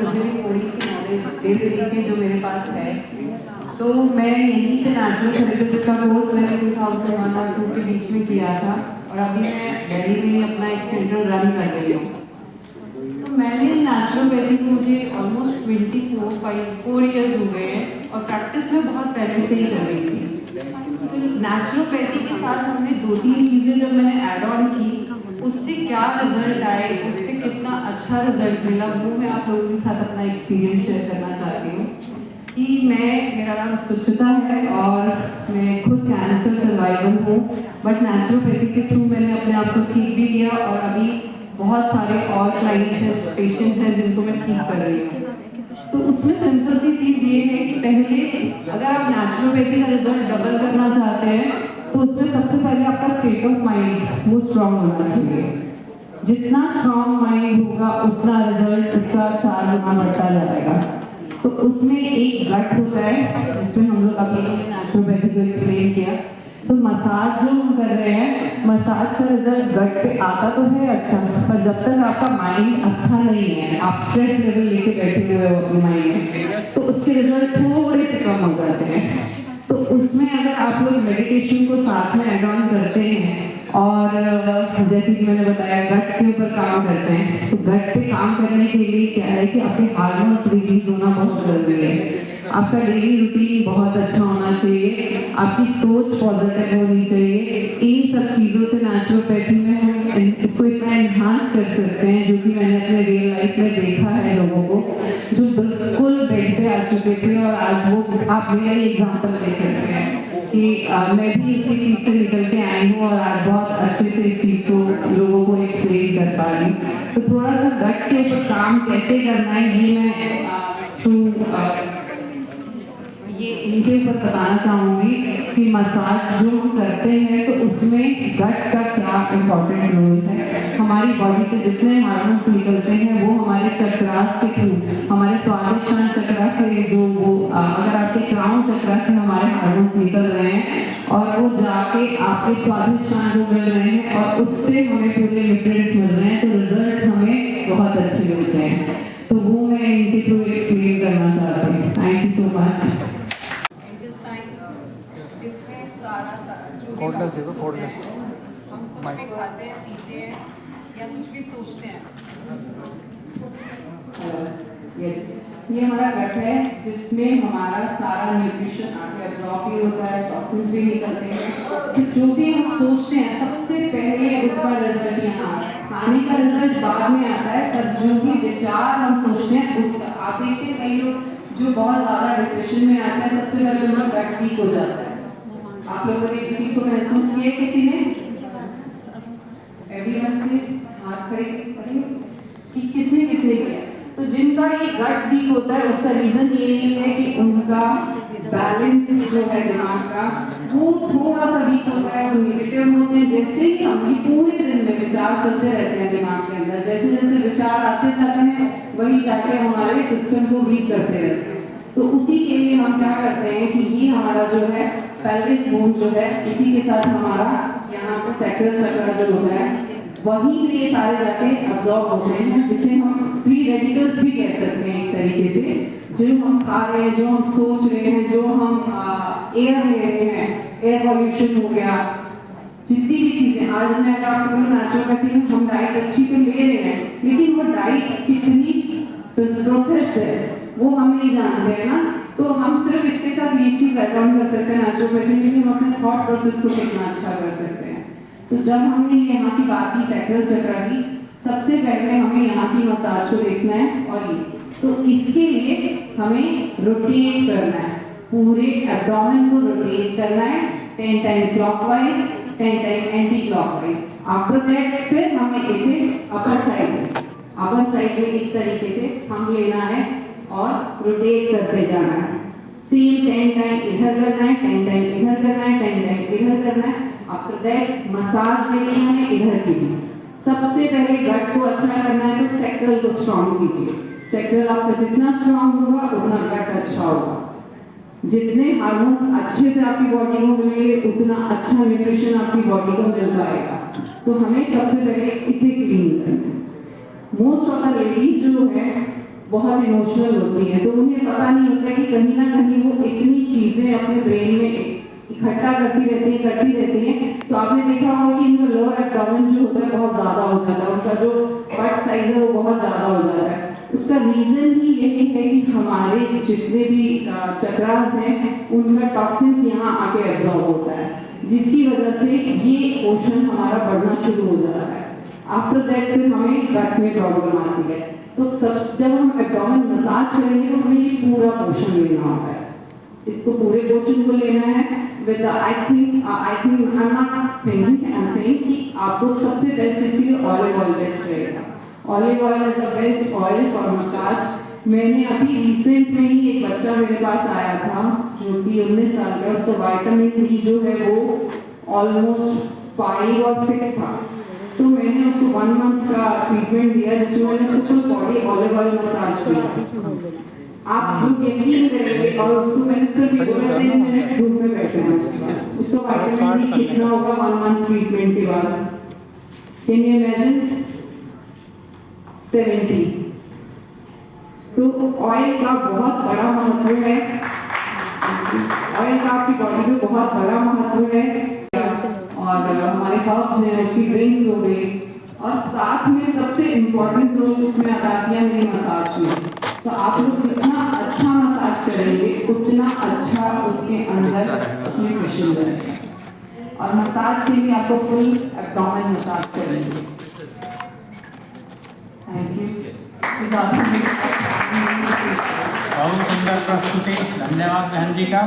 मुझे भी थोड़ी सी नॉलेज दे दीजिए जो मेरे पास है। तो मैं यहीं से नेचुरल थेरेपिस्ट का कोर्स मैंने 2001 और 2 के बीच में किया था और अभी मैं दिल्ली में अपना एक सेंटर रन कर रही हूँ। तो मैंने नेचुरोपैथी मुझे ऑलमोस्ट 4 ईयर्स हो गए हैं और प्रैक्टिस में बहुत पहले से ही कर रही थी। तो नेचुरोपैथी के साथ हमने 2-3 चीज़ें जब मैंने ऐड ऑन की, उससे क्या रिजल्ट आए, उससे कितना अच्छा रिजल्ट मिला, वो मैं आप लोगों के साथ अपना एक्सपीरियंस शेयर करना चाहती हूँ। कि मेरा नाम सुचिता है और मैं खुद कैंसर सर्वाइवर हूँ, बट नेचुरोपैथी के थ्रू मैंने अपने आप को ठीक भी किया और अभी बहुत सारे और क्लाइंट्स हैं, पेशेंट हैं जिनको मैं ठीक कर रही हूँ। तो उसमें सिंपल सी चीज़ ये है कि पहले अगर आप नेचुरोपैथी का रिजल्ट डबल करना चाहते हैं तो उसमें सबसे पहले आपका स्टेट ऑफ माइंड वो स्ट्रांग होना चाहिए। जितना स्ट्रांग माइंड होगा उतना रिजल्ट उसका 4 गुना बढ़ता जाएगा। तो उसमें एक गट होता है जिसमें हम लोग अभी नेचुरोपैथी को एक्सप्लेन किया। तो मसाज जो हम कर रहे हैं, मसाज का रिजल्ट गट पे आता तो है अच्छा, पर जब तक आपका माइंड अच्छा नहीं है, आप स्ट्रेस लेवल लेके बैठे हुए हो अपने माइंड में, तो उसके रिजल्ट थोड़े से कम हो जाते हैं। तो उसमें अगर आप लोग मेडिटेशन को साथ में एड ऑन करते हैं और जैसे कि मैंने बताया गट के ऊपर काम करते हैं, तो गट पे काम करने के लिए क्या है कि आपके हार्मोन्स रिलीज होना बहुत जरूरी है। आपका डेली रूटीन बहुत अच्छा होना चाहिए, आपकी सोच पॉजिटिव होनी चाहिए। इन सब चीज़ों से नेचुरोपैथी में हम इसको इतना एनहांस कर सकते हैं, जो कि मैंने अपने रियल लाइफ में देखा है लोगों को जो बिल्कुल बेड पे आ चुके थे और आज वो आप मेरा ही एग्जाम्पल ले सकते हैं कि मैं भी इसी चीज़ से निकल के आई हूँ और आज बहुत अच्छे से इस चीज़ को लोगों को एक्सप्लेन कर पा रही हूँ। तो थोड़ा सा गट के ऊपर काम कैसे करना है ये इनके ऊपर बताना चाहूँगी कि मसाज जो हम करते हैं तो उसमें गट का क्या इम्पोर्टेंट रोल है। हमारी बॉडी से जितने हार्मोन्स निकलते हैं वो हमारे चक्रास के थ्रू, हमारे स्वादिष्टान चक्रा से जो वो अगर आपके क्राउन चक्रा से हमारे हार्मोन्स निकल रहे हैं और वो जाके आपके स्वादिष्टान को मिल रहे हैं और उससे हमें पूरे न्यूट्रिएंट्स मिल रहे हैं, तो रिजल्ट हमें बहुत अच्छे मिलते हैं। तो वो मैं इनके थ्रू एक्सप्लेन करना चाहती हूँ। Thank you so much. Cordless देखो, कोडलेस हम कुछ भी खाते हैं, पीते हैं या कुछ भी सोचते हैं। ये हमारा गट है जिसमें हमारा सारा न्यूट्रिशन आके अब्जॉर्ब भी होता है, टॉक्सिन्स भी निकलते हैं। तो जो भी हम सोचते हैं सबसे पहले उसका रिजल्ट यहाँ आता है। खाने का रिजल्ट बाद में आता है, पर जो भी विचार हम सोचते हैं उसका आप देखते हैं कई लोग जो बहुत ज़्यादा डिप्रेशन में आते हैं, सबसे पहले उनका गट वीक हो जाता है। आप लोगों ने इस चीज़ को महसूस किया किसी ने? एवरीवन से हाथ खड़े करें कि किसने किसने किया। तो जिनका ये गट वीक होता है उसका रीजन ये है कि उनका बैलेंस जो है दिमाग का वो थोड़ा सा वीक होता है, वो नेगेटिव होते हैं। जैसे ही हम पूरे दिन में विचार चलते रहते हैं दिमाग के अंदर, जैसे जैसे विचार आते जाते हैं वही जाके हमारे सिस्टम को वीक करते रहते हैं। तो उसी के लिए हम क्या करते हैं कि ये हमारा जो है पेल्विस बोन जो है, इसी के साथ हमारा यहाँ पे सैक्रल चक्र जो होता है वहीं पे ये सारे जाके अब्जॉर्ब होते हैं, जिसे हम फ्री रेडिकल्स भी कह सकते हैं एक तरीके से। जो हम खा रहे हैं, जो हम सोच रहे हैं, जो हम एयर ले रहे हैं, एयर पॉल्यूशन हो गया, जितनी भी चीजें आज मैं अगर आपको नेचुरोपैथी में हम डाइट अच्छी तो ले रहे हैं, लेकिन वो डाइट कितनी प्रोसेस्ड है वो हम नहीं जानते हैं ना। तो हम सिर्फ इसके साथ ये चीज ऐड ऑन कर सकते हैं नेचुरोपैथी में कि हम अपने थॉट प्रोसेस को कितना अच्छा कर सकते हैं। तो जब हमने यहाँ की बात की सैक्रल चक्र की, सबसे पहले हमें यहाँ की मसाज को देखना है और ये तो इसके लिए हमें रोटेट करना है, पूरे एब्डोमेन को रोटेट करना है 10 time clockwise, 10 time anti clockwise. After that फिर हमें इसे अपर साइड में इस तरीके से हम लेना है और रोटेट करते जाना है। सेम 10 टाइम इधर करना है, 10 टाइम इधर करना है, 10 टाइम इधर करना है। आफ्टर दैट मसाज देनी है हमें इधर की भी। सबसे पहले गट को अच्छा करना है तो सैक्रल को स्ट्रॉन्ग कीजिए। सैक्रल आपका जितना स्ट्रॉन्ग होगा उतना गट अच्छा होगा। जितने हार्मोन्स अच्छे से आपकी बॉडी को मिलेंगे उतना अच्छा न्यूट्रिशन आपकी बॉडी को मिल पाएगा। तो हमें सबसे पहले इसे क्लीन करना है। मोस्ट ऑफ द लेडीज जो है बहुत इमोशनल होती हैं, तो उन्हें पता नहीं होता कि कहीं ना कहीं वो इतनी चीज़ें अपने ब्रेन में इकट्ठा करती रहती हैं। तो आपने देखा होगा कि इनका लोअर एब्डोमेन जो होता है बहुत ज़्यादा हो जाता है, उनका जो बट साइज है वो बहुत ज़्यादा हो जाता है। उसका रीज़न ही यही है कि हमारे जितने भी चक्रास हैं उनका टॉक्सिन्स यहाँ आके एब्जॉर्ब होता है, जिसकी वजह से ये पोर्शन हमारा बढ़ना शुरू हो जाता है। आफ्टर दैट फिर हमें गट में प्रॉब्लम आती है। तो सब जब हम एब्डोमेन मसाज करेंगे तो हमें ये पूरा पोर्शन लेना होता है, इसको पूरे पोर्शन को लेना है with I think I am not thinking कि आपको सबसे बेस्ट इसके लिए ऑलिव ऑयल बेस्ट रहेगा। Olive oil is the best oil for massage. मैंने अभी रिसेंट में ही एक बच्चा मेरे पास आया था जो कि 19 साल का, उसको विटामिन डी जो है वो ऑलमोस्ट 5 और 6 था। तो मैंने उसको 1 मंथ का ट्रीटमेंट दिया जिसमें मैंने उसको full body olive oil massage किया। आप लोग यकीन करेंगे, और उसको मैंने सिर्फ बोला 10 मिनट धूप में बैठना है, उसको विटामिन डी कितना होगा 1 मंथ ट्रीटमेंट के बाद? Can you imagine? 70। तो ऑयल का बहुत बड़ा महत्व है, ऑयल का आपकी बॉडी में बहुत बड़ा महत्व है। और हमारे हर्ब्स हैं, उसकी ड्रिंक्स हो गई, और साथ में सबसे इम्पोर्टेंट रोल उसमें अदा किया मेरी मसाज में। तो आप लोग जितना अच्छा मसाज करेंगे उतना अच्छा उसके अंदर न्यूट्रिशन रहेगा। और मसाज के लिए आपको फुल एब्डोमेन मसाज करेंगे। Thank you. बहुत सुंदर प्रस्तुति, धन्यवाद बहन जी का।